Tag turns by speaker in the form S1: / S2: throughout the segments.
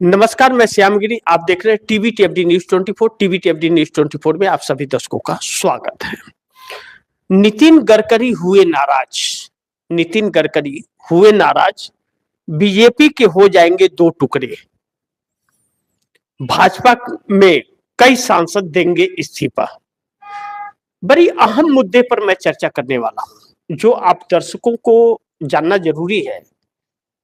S1: नमस्कार, मैं श्यामगिरी। आप देख रहे हैं टीवी टीएफडी न्यूज 24। टीवी टीएफडी न्यूज 24 में आप सभी दर्शकों का स्वागत है। नितिन गडकरी हुए नाराज। नितिन गडकरी हुए नाराज। बीजेपी के हो जाएंगे दो टुकड़े। भाजपा में कई सांसद देंगे इस्तीफा। बड़ी अहम मुद्दे पर मैं चर्चा करने वाला हूं, जो आप दर्शकों को जानना जरूरी है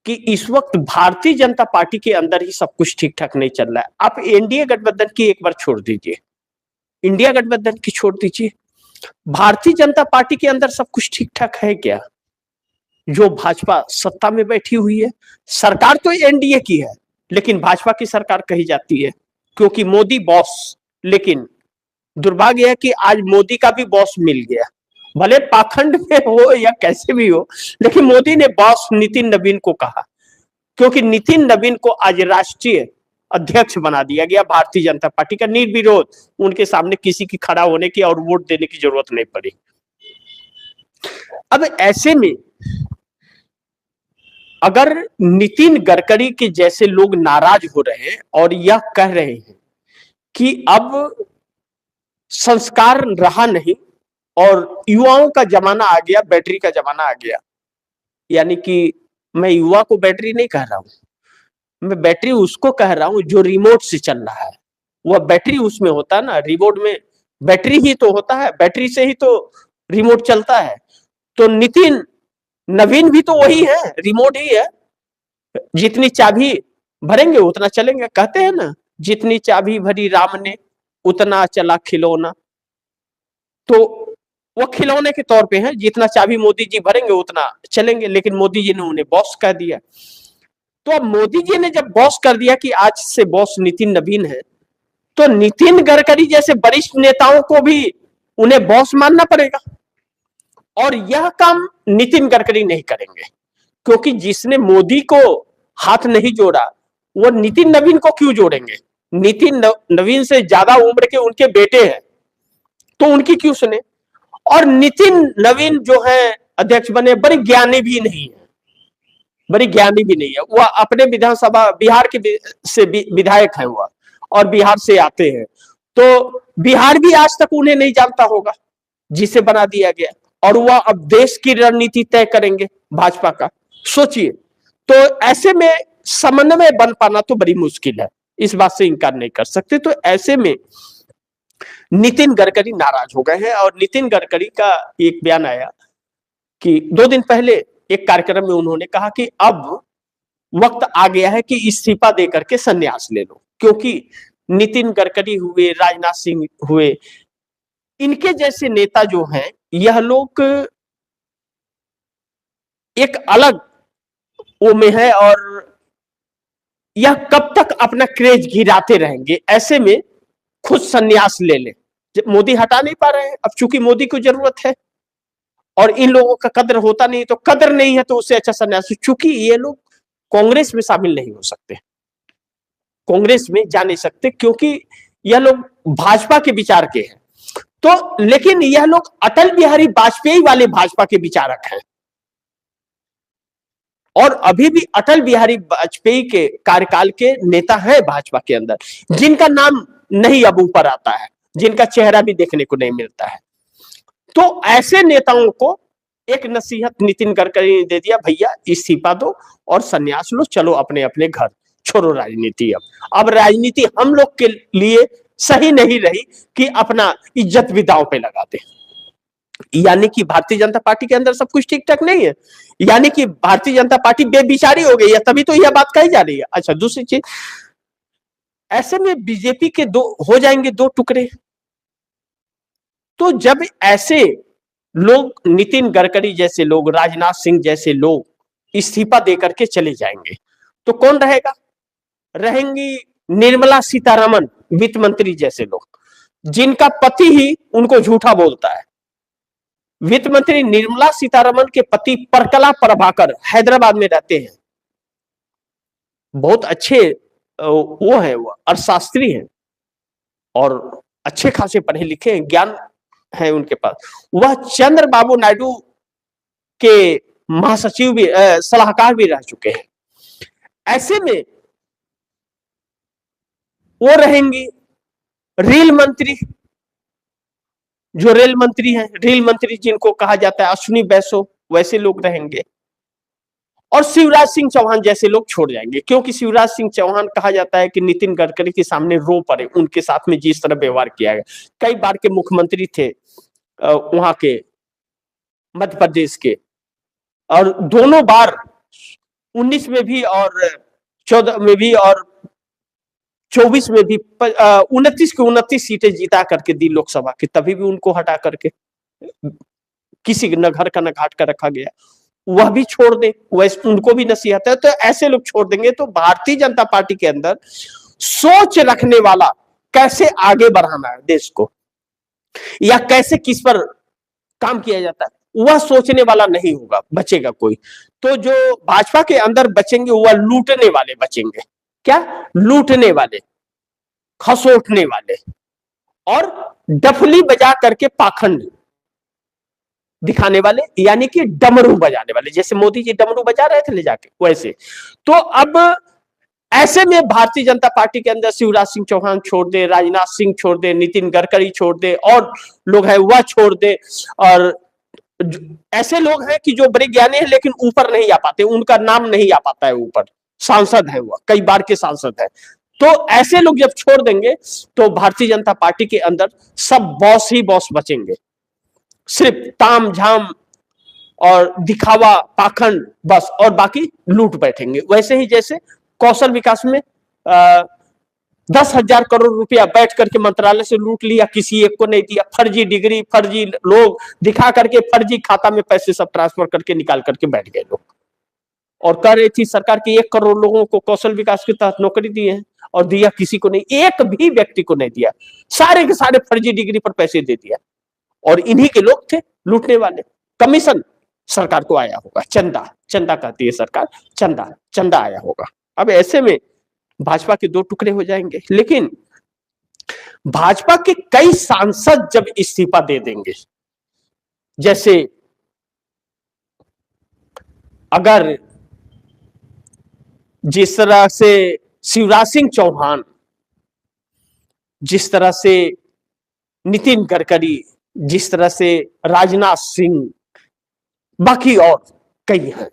S1: कि इस वक्त भारतीय जनता पार्टी के अंदर ही सब कुछ ठीक ठाक नहीं चल रहा है। आप एनडीए गठबंधन की एक बार छोड़ दीजिए, इंडिया गठबंधन की छोड़ दीजिए, भारतीय जनता पार्टी के अंदर सब कुछ ठीक ठाक है क्या? जो भाजपा सत्ता में बैठी हुई है, सरकार तो एनडीए की है, लेकिन भाजपा की सरकार कही जाती है क्योंकि मोदी बॉस। लेकिन दुर्भाग्य है कि आज मोदी का भी बॉस मिल गया, भले पाखंड में हो या कैसे भी हो, लेकिन मोदी ने बॉस नितिन नवीन को कहा, क्योंकि नितिन नवीन को आज राष्ट्रीय अध्यक्ष बना दिया गया भारतीय जनता पार्टी का निर्विरोध। उनके सामने किसी की खड़ा होने की और वोट देने की जरूरत नहीं पड़ी। अब ऐसे में अगर नितिन गडकरी के जैसे लोग नाराज हो रहे हैं और यह कह रहे हैं कि अब संस्कार रहा नहीं और युवाओं का जमाना आ गया, बैटरी का जमाना आ गया, यानी कि मैं युवा को बैटरी नहीं कह रहा हूं, मैं बैटरी उसको कह रहा हूं जो रिमोट से चल रहा है। वह बैटरी उसमें होता है ना, रिमोट में बैटरी ही तो होता है, बैटरी से ही तो रिमोट चलता है। तो नितिन नवीन भी तो वही है, रिमोट ही है। जितनी चाबी भरेंगे उतना चलेंगे, कहते हैं ना, जितनी चाबी भरी राम ने उतना चला खिलौना। तो वो खिलौने के तौर पे है, जितना चाबी मोदी जी भरेंगे उतना चलेंगे, लेकिन मोदी जी ने उन्हें बॉस कह दिया। तो अब मोदी जी ने जब बॉस कर दिया कि आज से बॉस नितिन नवीन है, तो नितिन गडकरी जैसे वरिष्ठ नेताओं को भी उन्हें बॉस मानना पड़ेगा। और यह काम नितिन गडकरी नहीं करेंगे, क्योंकि जिसने मोदी को हाथ नहीं जोड़ा वो नितिन नवीन को क्यों जोड़ेंगे? नितिन नवीन से ज्यादा उम्र के उनके बेटे हैं, तो उनकी क्यों सुने? और नितिन नवीन जो है अध्यक्ष बने, बड़े ज्ञानी भी नहीं है, बड़ी ज्ञानी भी नहीं है। वह अपने विधानसभा बिहार के से विधायक है वह, और बिहार से आते हैं, तो बिहार भी आज तक उन्हें नहीं जानता होगा जिसे बना दिया गया। और वह अब देश की रणनीति तय करेंगे भाजपा का। सोचिए, तो ऐसे में समन्वय बन पाना तो बड़ी मुश्किल है, इस बात से इनकार नहीं कर सकते। तो ऐसे में नितिन गडकरी नाराज हो गए हैं, और नितिन गडकरी का एक बयान आया कि 2 दिन पहले एक कार्यक्रम में उन्होंने कहा कि अब वक्त आ गया है कि इस्तीफा देकर के संन्यास ले लो, क्योंकि नितिन गडकरी हुए, राजनाथ सिंह हुए, इनके जैसे नेता जो हैं, यह लोग एक अलग वो में है और यह कब तक अपना क्रेज गिराते रहेंगे। ऐसे में खुद संन्यास ले ले। मोदी हटा नहीं पा रहे हैं, अब चूंकि मोदी को जरूरत है और इन लोगों का कद्र होता नहीं, तो कद्र नहीं है तो उससे अच्छा संन्यास। चूंकि ये लोग कांग्रेस में शामिल नहीं हो सकते, कांग्रेस में जा नहीं सकते, क्योंकि यह लोग भाजपा के विचार के हैं। तो लेकिन यह लोग अटल बिहारी वाजपेयी वाले भाजपा के विचारक हैं, और अभी भी अटल बिहारी वाजपेयी के कार्यकाल के नेता हैं भाजपा के अंदर, जिनका नाम नहीं अब ऊपर आता है, जिनका चेहरा भी देखने को नहीं मिलता है। तो ऐसे नेताओं को एक नसीहत नितिन गडकरी ने दे दिया, भैया इस्तीफा दो और संन्यास लो, चलो अपने अपने घर, छोड़ो राजनीति। अब राजनीति हम लोग के लिए सही नहीं रही कि अपना इज्जत भी दांव पे लगा दे। यानी कि भारतीय जनता पार्टी के अंदर सब कुछ ठीक ठाक नहीं है, यानी कि भारतीय जनता पार्टी बेविचारी हो गई है, तभी तो यह बात कही जा रही है। अच्छा, दूसरी चीज, ऐसे में बीजेपी के दो हो जाएंगे दो टुकड़े। तो जब ऐसे लोग, नितिन गडकरी जैसे लोग, राजनाथ सिंह जैसे लोग इस्तीफा देकर के चले जाएंगे, तो कौन रहेगा? रहेंगी निर्मला सीतारमण, वित्त मंत्री जैसे लोग, जिनका पति ही उनको झूठा बोलता है। वित्त मंत्री निर्मला सीतारमण के पति परकला प्रभाकर हैदराबाद में रहते हैं, बहुत अच्छे वो है, वो अर्थशास्त्री हैं और अच्छे खासे पढ़े लिखे हैं, ज्ञान है उनके पास। वह चंद्रबाबू नायडू के महासचिव भी, सलाहकार भी रह चुके हैं। ऐसे में वो रहेंगी। रेल मंत्री, जो रेल मंत्री हैं, रेल मंत्री जिनको कहा जाता है अश्विनी वैष्णव, वैसे लोग रहेंगे। और शिवराज सिंह चौहान जैसे लोग छोड़ जाएंगे, क्योंकि शिवराज सिंह चौहान कहा जाता है कि नितिन गडकरी के सामने रो पड़े, उनके साथ में जिस तरह व्यवहार किया गया। कई बार के मुख्यमंत्री थे वहां के, मध्य प्रदेश के, और दोनों बार 19 में भी और 14 में भी और 24 में भी 29 की 29 सीटें जीता करके दी लोकसभा की, तभी भी उनको हटा करके किसी न घर का न घाट का रखा गया। वह भी छोड़ दे, वैसे उनको भी नसीहत है। तो ऐसे लोग छोड़ देंगे तो भारतीय जनता पार्टी के अंदर सोच रखने वाला, कैसे आगे बढ़ाना है देश को या कैसे किस पर काम किया जाता है, वह सोचने वाला नहीं होगा, बचेगा कोई। तो जो भाजपा के अंदर बचेंगे वह लूटने वाले बचेंगे। क्या? लूटने वाले, खसोटने वाले और डफली बजा करके पाखंड दिखाने वाले, यानी कि डमरू बजाने वाले, जैसे मोदी जी डमरू बजा रहे थे ले जाके, वैसे। तो अब ऐसे में भारतीय जनता पार्टी के अंदर शिवराज सिंह चौहान छोड़ दे, राजनाथ सिंह छोड़ दे, नितिन गडकरी छोड़ दे, और लोग हैं वह छोड़ दे, और ऐसे लोग हैं कि जो बड़े ज्ञानी हैं लेकिन ऊपर नहीं आ पाते, उनका नाम नहीं आ पाता है ऊपर, सांसद है वह, कई बार के सांसद है। तो ऐसे लोग जब छोड़ देंगे तो भारतीय जनता पार्टी के अंदर सब बॉस ही बॉस बचेंगे, सिर्फ ताम झाम और दिखावा, पाखंड, बस, और बाकी लूट बैठेंगे। वैसे ही जैसे कौशल विकास में 10,000 करोड़ रुपया बैठ करके मंत्रालय से लूट लिया, किसी एक को नहीं दिया, फर्जी डिग्री, फर्जी लोग दिखा करके फर्जी खाता में पैसे सब ट्रांसफर करके निकाल करके बैठ गए लोग। और कह रही थी सरकार की 1 करोड़ लोगों को कौशल विकास के तहत नौकरी दी है, और दिया किसी को नहीं, एक भी व्यक्ति को नहीं दिया, सारे के सारे फर्जी डिग्री पर पैसे दे दिया। और इन्हीं के लोग थे लूटने वाले। कमीशन सरकार को आया होगा, चंदा, चंदा कहती है सरकार, चंदा, चंदा आया होगा। अब ऐसे में भाजपा के 2 टुकड़े हो जाएंगे। लेकिन भाजपा के कई सांसद जब इस्तीफा दे देंगे, जैसे अगर जिस तरह से शिवराज सिंह चौहान, जिस तरह से नितिन गडकरी, जिस तरह से राजनाथ सिंह, बाकी और कई हैं।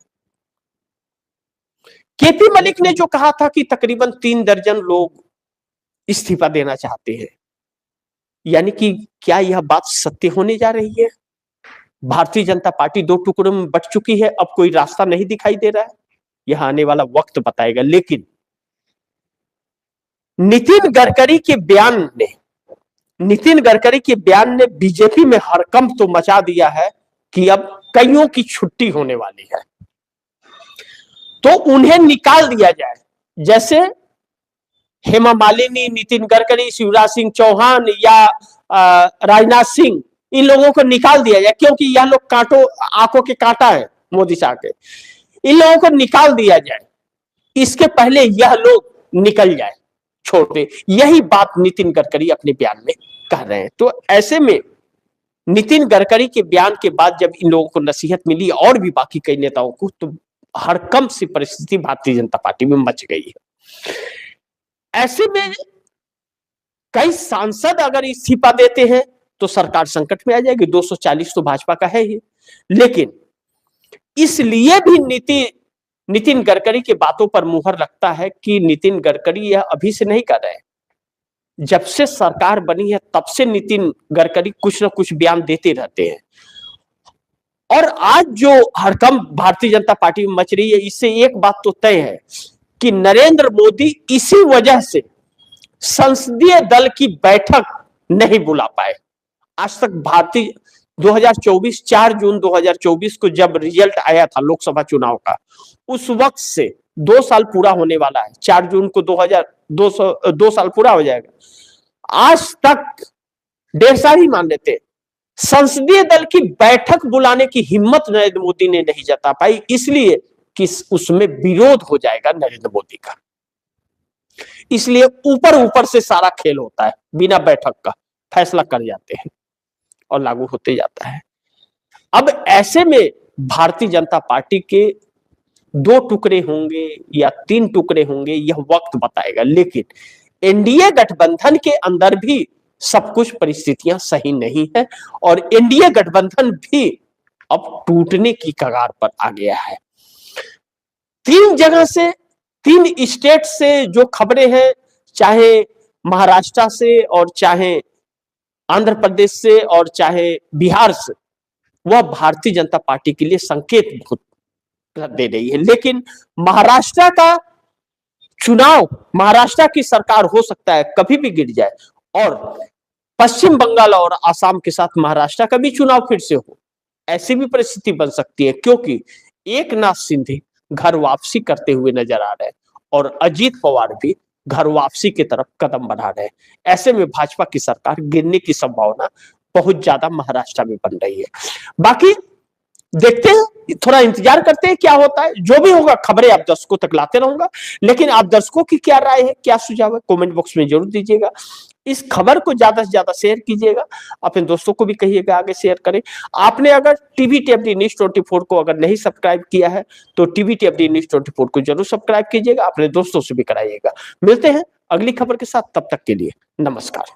S1: केपी मलिक ने जो कहा था कि तकरीबन 3 दर्जन लोग इस्तीफा देना चाहते हैं, यानी कि क्या यह बात सत्य होने जा रही है? भारतीय जनता पार्टी 2 टुकड़ों में बट चुकी है, अब कोई रास्ता नहीं दिखाई दे रहा है, यह आने वाला वक्त बताएगा। लेकिन नितिन गडकरी के बयान ने बीजेपी में हड़कंप तो मचा दिया है कि अब कईयों की छुट्टी होने वाली है, तो उन्हें निकाल दिया जाए। जैसे हेमा मालिनी, नितिन गडकरी, शिवराज सिंह चौहान या राजनाथ सिंह, इन लोगों को निकाल दिया जाए, क्योंकि यह लोग आंखों के कांटा है मोदी शाह के। इन लोगों को निकाल दिया जाए, इसके पहले यह लोग निकल जाए, छोड़ दे। यही बात नितिन गडकरी अपने बयान में कह रहे हैं। तो ऐसे में नितिन गडकरी के बयान के बाद जब इन लोगों को नसीहत मिली और भी बाकी कई नेताओं को, तो हड़कंप सी परिस्थिति भारतीय जनता पार्टी में मच गई है। ऐसे में कई सांसद अगर इस्तीफा देते हैं तो सरकार संकट में आ जाएगी। 240 तो भाजपा का है ही। लेकिन इसलिए भी नितिन गडकरी की बातों पर मुहर लगता है कि नितिन गडकरी यह अभी से नहीं कर रहे, जब से सरकार बनी है तब से नितिन गडकरी कुछ न कुछ बयान देते रहते हैं। और आज जो हड़कंप भारतीय जनता पार्टी में मच रही है, इससे एक बात तो तय है कि नरेंद्र मोदी इसी वजह से संसदीय दल की बैठक नहीं बुला पाए। आज तक भारतीय 2024 4 जून 2024 को जब रिजल्ट आया था लोकसभा चुनाव का, उस वक्त से 2 साल पूरा होने वाला है। 4 जून को 2 साल पूरा हो जाएगा। आज तक 1.5 साल ही मान लेते, संसदीय दल की बैठक बुलाने की हिम्मत नरेंद्र मोदी ने नहीं जता पाई, इसलिए कि उसमें विरोध हो जाएगा नरेंद्र मोदी का। इसलिए ऊपर ऊपर से सारा खेल होता है, बिना बैठक का फैसला कर जाते हैं और लागू होते जाता है। अब ऐसे में भारतीय जनता पार्टी के 2 टुकड़े होंगे या 3 टुकड़े होंगे, यह वक्त बताएगा। लेकिन एनडीए गठबंधन के अंदर भी सब कुछ परिस्थितियां सही नहीं है और एनडीए गठबंधन भी अब टूटने की कगार पर आ गया है। 3 जगह से, 3 स्टेट से जो खबरें हैं, चाहे महाराष्ट्र से और चाहे आंध्र प्रदेश से और चाहे बिहार से, वह भारतीय जनता पार्टी के लिए संकेत बहुत दे रही है। लेकिन महाराष्ट्र का चुनाव, महाराष्ट्र की सरकार हो सकता है कभी भी गिर जाए और पश्चिम बंगाल और आसाम के साथ महाराष्ट्र का भी चुनाव फिर से हो, ऐसी भी परिस्थिति बन सकती है, क्योंकि एकनाथ शिंदे घर वापसी करते हुए नजर आ रहे हैं और अजीत पवार भी घर वापसी की तरफ कदम बढ़ा रहे हैं। ऐसे में भाजपा की सरकार गिरने की संभावना बहुत ज्यादा महाराष्ट्र में बन रही है। बाकी देखते हैं, थोड़ा इंतजार करते हैं क्या होता है। जो भी होगा खबरें आप दर्शकों तक लाते रहूंगा, लेकिन आप दर्शकों की क्या राय है, क्या सुझाव है, कमेंट बॉक्स में जरूर दीजिएगा। इस खबर को ज्यादा से ज्यादा शेयर कीजिएगा, अपने दोस्तों को भी कहिएगा आगे शेयर करें। आपने अगर टीवी टीएफडी न्यूज़ 24 को अगर नहीं सब्सक्राइब किया है तो टीवी टीएफडी न्यूज़ 24 को जरूर सब्सक्राइब कीजिएगा, अपने दोस्तों से भी कराइएगा। मिलते हैं अगली खबर के साथ, तब तक के लिए नमस्कार।